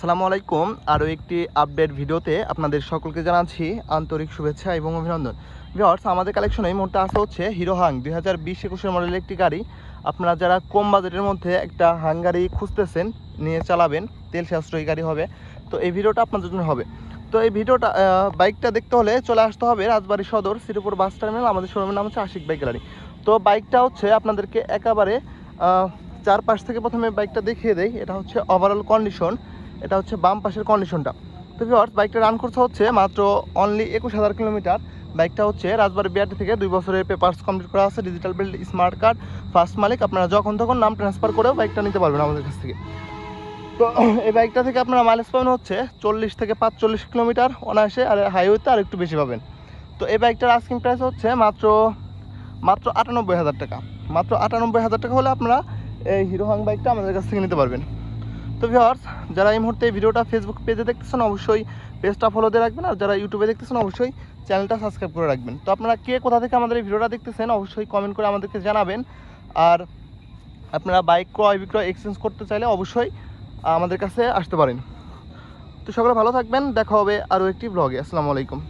আসসালামু আলাইকুম। আরও একটি আপডেট ভিডিওতে আপনাদের সকলকে জানাচ্ছি আন্তরিক শুভেচ্ছা এবং অভিনন্দন। ভিউয়ার্স, আমাদের কালেকশনে এই মুহূর্তে আসা হচ্ছে হিরো হাং 2020-21 মডেলের একটি গাড়ি। আপনারা যারা কম বাজেটের মধ্যে একটা হাং গাড়ি খুঁজতেছেন, নিয়ে চালাবেন, তেল সাশ্রয়ী গাড়ি হবে, তো এই ভিডিওটা আপনাদের জন্য হবে। তো এই ভিডিওটা বাইকটা দেখতে হলে চলে আসতে হবে রাজবাড়ী সদর শ্রীপুর বাস টার্মিনাল। আমাদের শোরুমের নাম হচ্ছে আশিক বাইক গ্যালারি। তো বাইকটা হচ্ছে আপনাদেরকে একেবারে চারপাশ থেকে প্রথমে বাইকটা দেখিয়ে দেই। এটা হচ্ছে ওভারঅল কন্ডিশন, এটা হচ্ছে বাম পাশের কন্ডিশনটা। তো ভিউয়ার্স, বাইকটা রান করছে হচ্ছে মাত্র অনলি 21,000 কিলোমিটার। বাইকটা হচ্ছে রাজবাড়ী বিআরটি থেকে 2 বছরের পেপারস কমপ্লিট করা আছে, ডিজিটাল বিল, স্মার্ট কার্ড, ফার্স্ট মালিক। আপনারা যখন তখন নাম ট্রান্সফার করেও বাইকটা নিতে পারবেন আমাদের কাছ থেকে। তো এই বাইকটা থেকে আপনারা মাইলেজ পাবেন হচ্ছে 40 থেকে 45 কিলোমিটার অনায়াসে, আর হাইওয়েতে আর একটু বেশি পাবেন। তো এই বাইকটার আস্কিং প্রাইস হচ্ছে মাত্র 98,000 টাকা। মাত্র 98,000 টাকা হলে আপনারা এই হিরো হাং বাইকটা আমাদের কাছ থেকে নিতে পারবেন। তো ভিউয়ার্স, যারা এই মুহূর্তে এই ভিডিওটা ফেসবুক পেজে দেখতেছেন অবশ্যই পেজটা ফলো দিয়ে রাখবেন, আর যারা ইউটিউবে দেখতেছেন অবশ্যই চ্যানেলটা সাবস্ক্রাইব করে রাখবেন। তো আপনারা কে কোথা থেকে আমাদের এই ভিডিওটা দেখতেছেন অবশ্যই কমেন্ট করে আমাদেরকে জানাবেন। আর আপনারা বাইক ক্রয় বিক্রয় এক্সচেঞ্জ করতে চাইলে অবশ্যই আমাদের কাছে আসতে পারেন। তো সকলে ভালো থাকবেন, দেখা হবে আরও একটি ব্লগে। আসসালামু আলাইকুম।